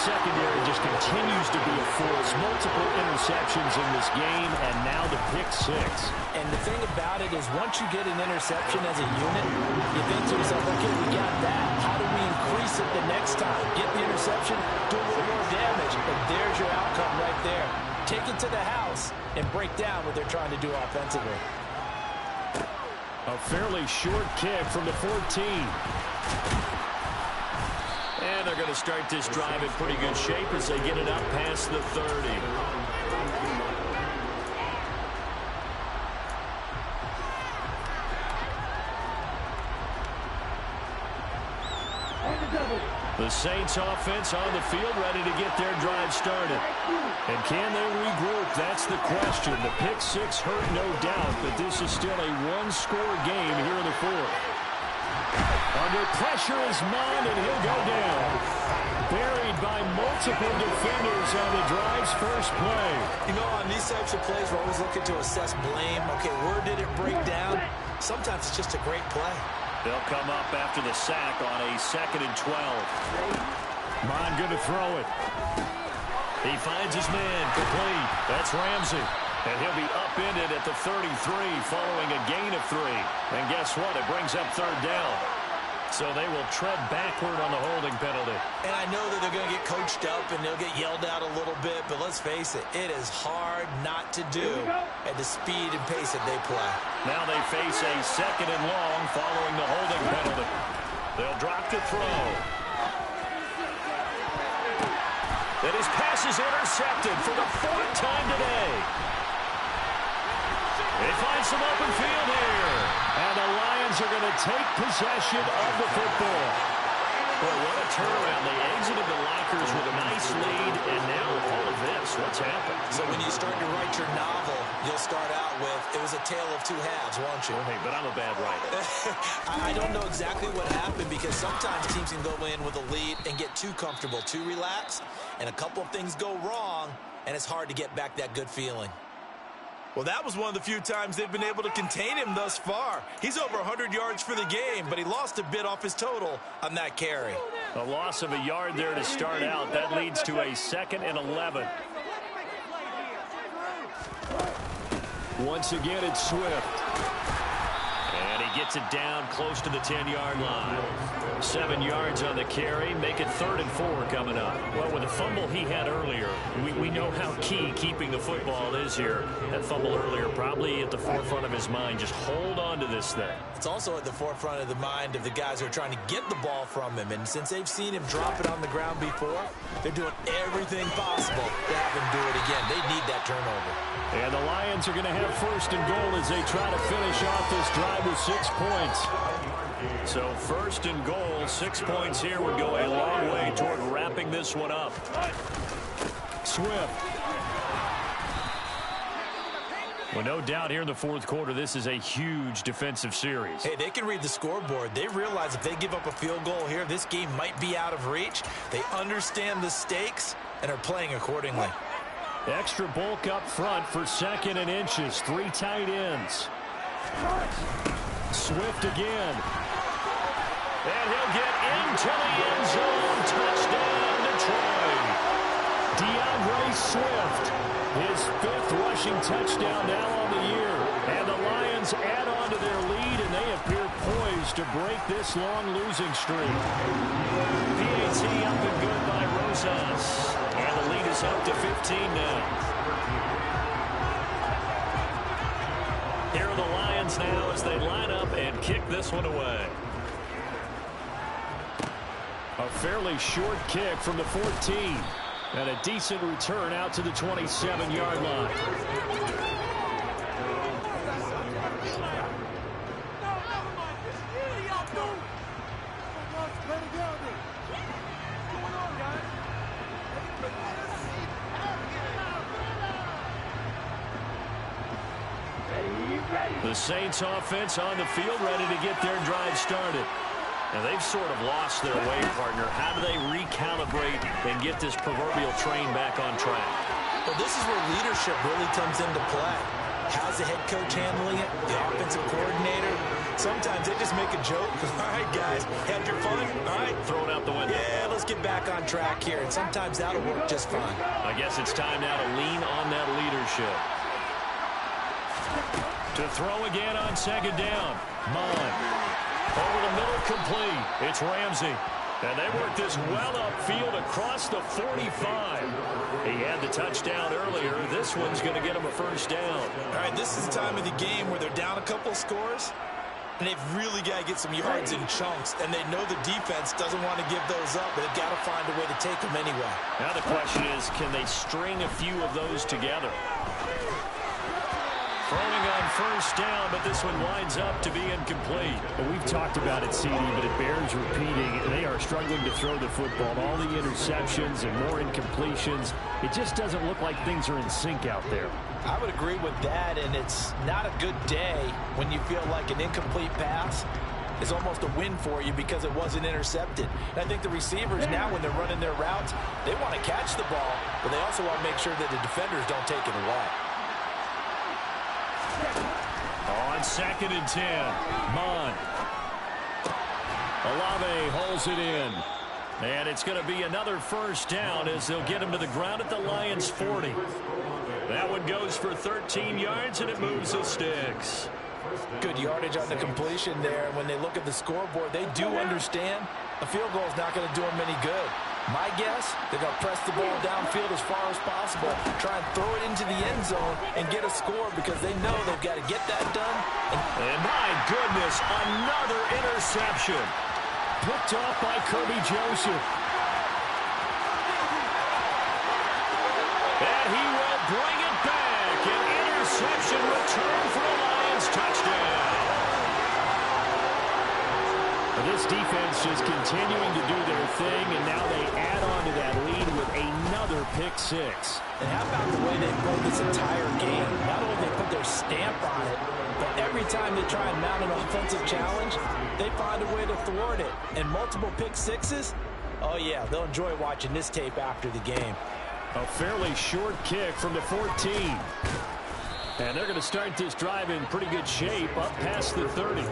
secondary just continues to be a force. Multiple interceptions in this game, and now the pick six. And the thing about it is once you get an interception as a unit, you think to yourself, okay, we got that. How do we increase it the next time? Get the interception, do a little more damage, and there's your outcome right there. Take it to the house and break down what they're trying to do offensively. A fairly short kick from the 14. And they're going to start this drive in pretty good shape as they get it up past the 30. The Saints offense on the field ready to get their drive started. And can they regroup? That's the question. The pick six hurt, no doubt, but this is still a one-score game here in the fourth. Under pressure is Mond, and he'll go down. Buried by multiple defenders on the drive's first play. You know, on these types of plays, we're always looking to assess blame. Okay, where did it break down? Sometimes it's just a great play. They'll come up after the sack on a 2nd and 12. Mond going to throw it. He finds his man complete. That's Ramsey. And he'll be upended at the 33 following a gain of 3. And guess what? It brings up 3rd down. So they will tread backward on the holding penalty. And I know that they're going to get coached up and they'll get yelled at a little bit, but let's face it, it is hard not to do at the speed and pace that they play. Now they face a 2nd and long following the holding penalty. They'll drop the throw. And his pass is intercepted for the 4th time today. They find some open field here. And the Lions are going to take possession of the football. Boy, what a turnaround. They exited the lockers with a nice lead, and now with all of this, what's happened? So when you start to write your novel, you'll start out with, it was a tale of two halves, won't you? Hey, but I'm a bad writer. I don't know exactly what happened because sometimes teams can go in with a lead and get too comfortable, too relaxed, and a couple of things go wrong, and it's hard to get back that good feeling. Well, that was one of the few times they've been able to contain him thus far. He's over 100 yards for the game, but he lost a bit off his total on that carry. A loss of a yard there to start out. That leads to a 2nd and 11. Once again, it's Swift. And he gets it down close to the 10-yard line. 7 yards on the carry. Make it 3rd and 4 coming up. Well, with the fumble he had earlier, we know how key keeping the football is here. That fumble earlier probably at the forefront of his mind. Just hold on to this thing. It's also at the forefront of the mind of the guys who are trying to get the ball from him. And since they've seen him drop it on the ground before, they're doing everything possible to have him do it again. They need that turnover. And the Lions are going to have 1st and goal as they try to finish off this drive with 6 points. So 1st and goal, 6 points here would go a long way toward wrapping this one up. Swift. Well, no doubt here in the 4th quarter, this is a huge defensive series. Hey, they can read the scoreboard. They realize if they give up a field goal here, this game might be out of reach. They understand the stakes and are playing accordingly. Extra bulk up front for 2nd and inches. 3 tight ends. Swift again. And he'll get into the end zone. Touchdown, Detroit. DeAndre Swift. His 5th rushing touchdown now on the year. And the Lions add on to their lead, and they appear poised to break this long losing streak. PAT up and good by Rosas. And the lead is up to 15 now. Here are the Lions now as they line up and kick this one away. A fairly short kick from the 14. And a decent return out to the 27-yard line. The Saints offense on the field ready to get their drive started. And they've sort of lost their way, partner. How do they recalibrate and get this proverbial train back on track? Well, this is where leadership really comes into play. How's the head coach handling it? The offensive coordinator? Sometimes they just make a joke. All right, guys, had your fun? All right. Throw it out the window. Yeah, let's get back on track here. And sometimes that'll work just fine. I guess it's time now to lean on that leadership. To throw again on second down. Mon. Over the middle, complete. It's Ramsey. And they work this well upfield across the 45. He had the touchdown earlier. This one's going to get him a first down. All right, this is the time of the game where they're down a couple of scores, and they've really got to get some yards in chunks, and they know the defense doesn't want to give those up, but they've got to find a way to take them anyway. Now the question is, can they string a few of those together? Throwing on first down, but this one winds up to be incomplete. Well, we've talked about it, CD, but it bears repeating. They are struggling to throw the football. All the interceptions and more incompletions. It just doesn't look like things are in sync out there. I would agree with that, and it's not a good day when you feel like an incomplete pass is almost a win for you because it wasn't intercepted. And I think the receivers now, when they're running their routes, they want to catch the ball, but they also want to make sure that the defenders don't take it away. On second and 10, Mon. Olave holds it in. And it's going to be another first down as they'll get him to the ground at the Lions' 40. That one goes for 13 yards, and it moves the sticks. Good yardage on the completion there. When they look at the scoreboard, they do understand a field goal is not going to do them any good. My guess, they're going to press the ball downfield as far as possible, try and throw it into the end zone and get a score because they know they've got to get that done. And my goodness, another interception. Picked off by Kirby Joseph. And he will bring it back. An interception return for a Lions touchdown. This defense just continuing to do their thing, and now they add on to that lead with another pick six. And how about the way they played this entire game? Not only they put their stamp on it, but every time they try and mount an offensive challenge, they find a way to thwart it. And multiple pick sixes, oh yeah, they'll enjoy watching this tape after the game. A fairly short kick from the 14. And they're going to start this drive in pretty good shape up past the 30.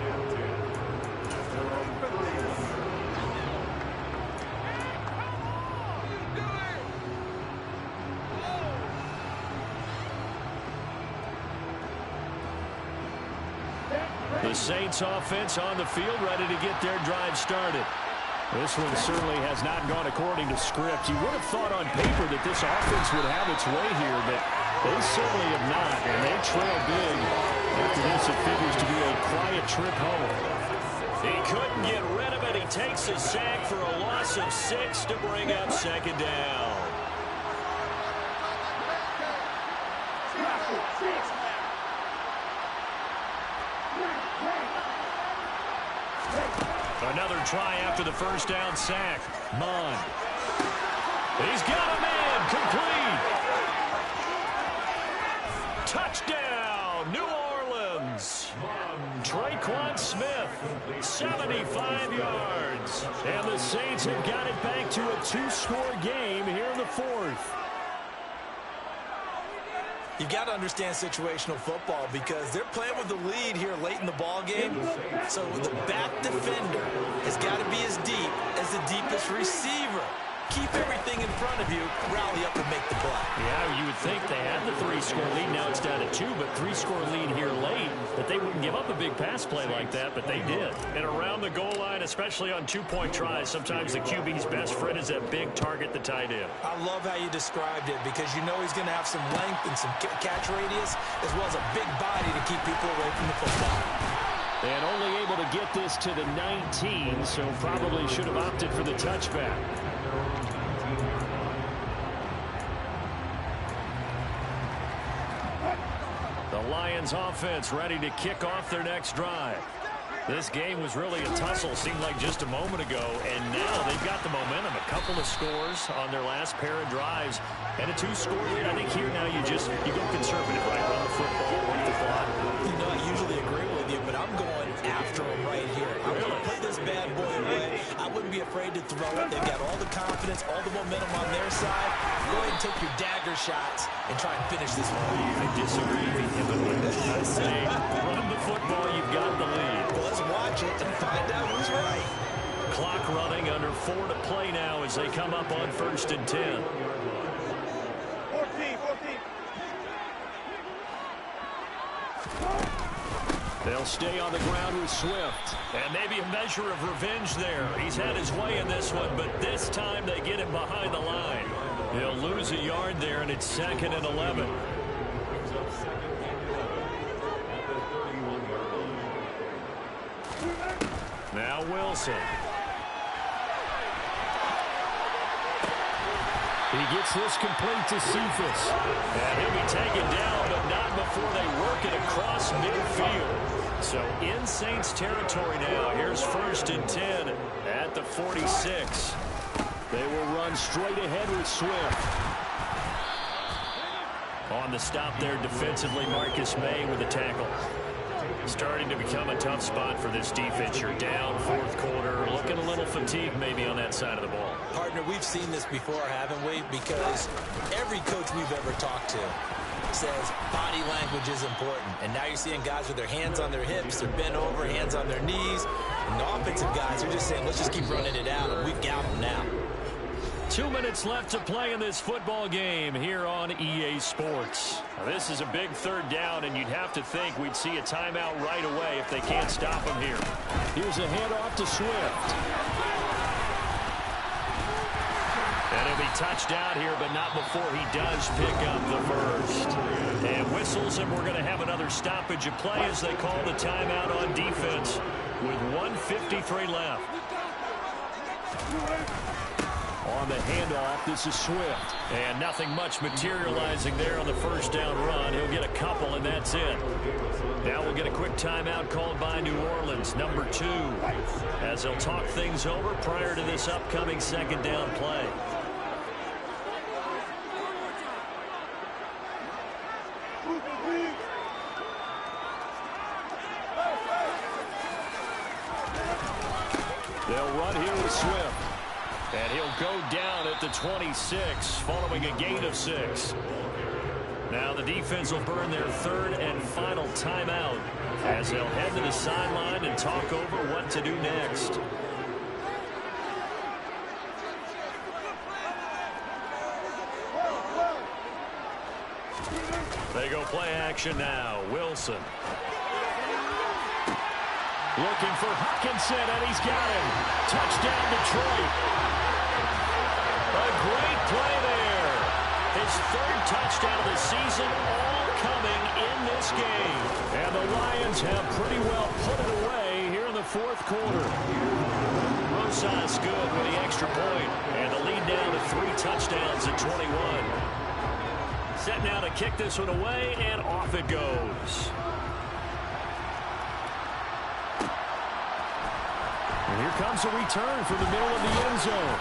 The Saints offense on the field, ready to get their drive started. This one certainly has not gone according to script. You would have thought on paper that this offense would have its way here, but they certainly have not, and they trail big. After this, it figures to be a quiet trip home. He couldn't get rid of it. He takes a sack for a loss of 6 to bring up second down. Another try after the first down sack. Mon. He's got a man. Complete. Touchdown, New Orleans. Traquan Smith, 75 yards. And the Saints have got it back to a 2-score game here in the fourth. You've got to understand situational football because they're playing with the lead here late in the ball game. So the back defender has got to be as deep as the deepest receiver. Keep everything in front of you, rally up and make the play. Yeah, you would think they had the 3-score lead. Now it's down to 2, but 3-score lead here late. That they wouldn't give up a big pass play like that, but they did. And around the goal line, especially on 2-point tries, sometimes the QB's best friend is that big target, the tight end. I love how you described it because you know he's going to have some length and some catch radius as well as a big body to keep people away from the football. And only able to get this to the 19, so probably should have opted for the touchback. The Lions offense ready to kick off their next drive. This game was really a tussle, seemed like just a moment ago, and now they've got the momentum. A couple of scores on their last pair of drives, and a 2-score lead. I think here now you go conservative, right? Run the football, run the clock. You know, I usually agree with you, but I'm going after him right here. I'm going to put this bad boy away. I wouldn't be afraid to throw throw it. They've got all the confidence, all the momentum on their side. Go ahead and take your dagger shots and try and finish this one. I disagree vehemently. I say, run the football, you've got the lead. Well, let's watch it and find out who's right. Clock running, under 4 to play now as they come up on 1st and 10. 14. They'll stay on the ground with Swift. And maybe a measure of revenge there. He's had his way in this one, but this time they get him behind the line. He'll lose a yard there, and it's 2nd and 11. Now Wilson. He gets this complete to Cephas. And he'll be taken down, but not before they work it across midfield. So in Saints territory now. Here's 1st and 10 at the 46. They will run straight ahead with Swift. On the stop there defensively, Marcus May with the tackle. Starting to become a tough spot for this defense. You're down 4th quarter, looking a little fatigued maybe on that side of the ball. Partner, we've seen this before, haven't we? Because every coach we've ever talked to says body language is important. And now you're seeing guys with their hands on their hips, they're bent over, hands on their knees. And the offensive guys are just saying, let's just keep running it out, and we've got them now. 2 minutes left to play in this football game here on EA Sports. Now, this is a big 3rd down, and you'd have to think we'd see a timeout right away if they can't stop him here. Here's a handoff to Swift. And he'll be touched out here, but not before he does pick up the first. And whistles, and we're going to have another stoppage of play as they call the timeout on defense with 1:53 left. On the handoff, this is Swift. And nothing much materializing there on the 1st down run. He'll get a couple, and that's it. Now we'll get a quick timeout called by New Orleans, number 2, as they'll talk things over prior to this upcoming 2nd down play. They'll run here with Swift. And he'll go down at the 26 following a gain of 6. Now the defense will burn their 3rd and final timeout as they'll head to the sideline and talk over what to do next. They go play action now. Wilson. Looking for Hutchinson, and he's got him. Touchdown, Detroit. A great play there. His 3rd touchdown of the season, all coming in this game. And the Lions have pretty well put it away here in the 4th quarter. Rosas good with the extra point, and the lead down to 3 touchdowns at 21. Set now to kick this one away, and off it goes. And here comes a return from the middle of the end zone.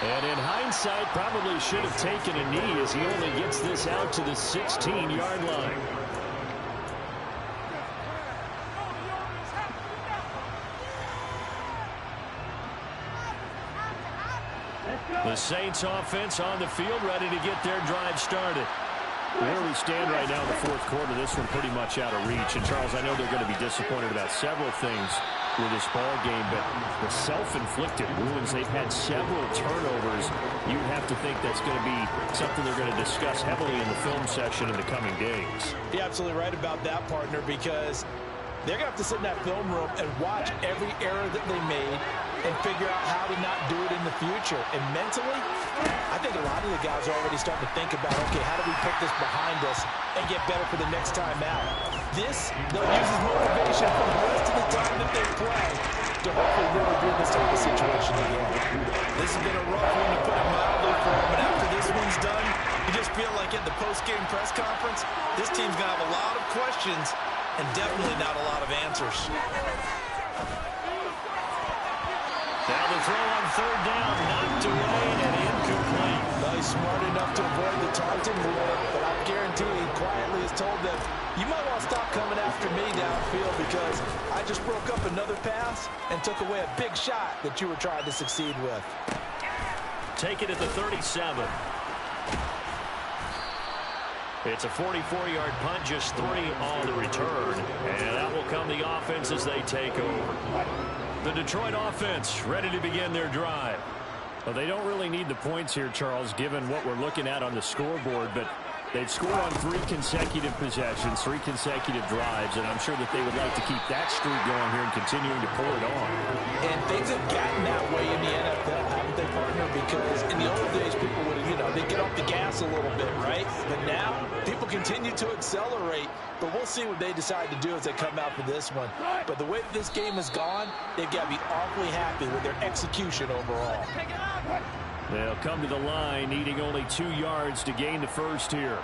And in hindsight, probably should have taken a knee as he only gets this out to the 16-yard line. The Saints offense on the field, ready to get their drive started. Where we stand right now in the 4th quarter, this one pretty much out of reach. And, Charles, I know they're going to be disappointed about several things with this ball game, but the self-inflicted wounds, they've had several turnovers. You have to think that's going to be something they're going to discuss heavily in the film session in the coming days. You're absolutely right about that, partner, because they're going to have to sit in that film room and watch every error that they made and figure out how to not do it in the future. And mentally, I think a lot of the guys are already starting to think about, okay, how do we put this behind us and get better for the next time out? This, they'll use as motivation for the rest of the time that they play to hopefully never be in this type of situation again. This has been a rough one to put it mildly for them, but after this one's done, you just feel like at the post-game press conference, this team's going to have a lot of questions and definitely not a lot of answers. Now the throw on 3rd down, knocked away and incomplete. Well, he's smart enough to avoid the taunting rule, but I guarantee he quietly has told them, you might want to stop coming after me downfield because I just broke up another pass and took away a big shot that you were trying to succeed with. Take it at the 37. It's a 44-yard punt, just 3 on the return. And that will come the offense as they take over. The Detroit offense ready to begin their drive. Well, they don't really need the points here, Charles, given what we're looking at on the scoreboard, but they've scored on 3 consecutive possessions, 3 consecutive drives, and I'm sure that they would like to keep that streak going here and continuing to pour it on. And things have gotten that way in the NFL, haven't they, partner? Because in the old days, people would, they get off the gas a little bit, right? But now, people continue to accelerate. But we'll see what they decide to do as they come out for this one. But the way that this game has gone, they've got to be awfully happy with their execution overall. They'll come to the line, needing only 2 yards to gain the first here.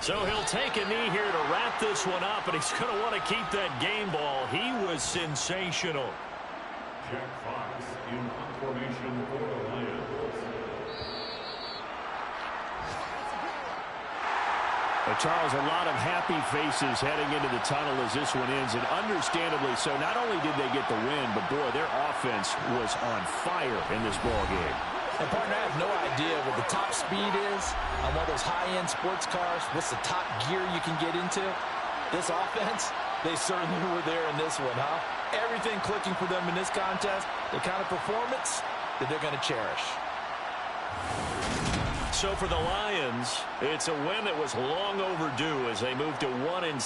So he'll take a knee here to wrap this one up, and he's going to want to keep that game ball. He was sensational. Jack Fox in formation for the Lions. Charles, a lot of happy faces heading into the tunnel as this one ends, and understandably so. Not only did they get the win, but boy, their offense was on fire in this ball game. And, partner, I have no idea what the top speed is on one of those high-end sports cars. What's the top gear you can get into? This offense, they certainly were there in this one, huh? Everything clicking for them in this contest, the kind of performance that they're going to cherish. So for the Lions, it's a win that was long overdue as they move to 1-6.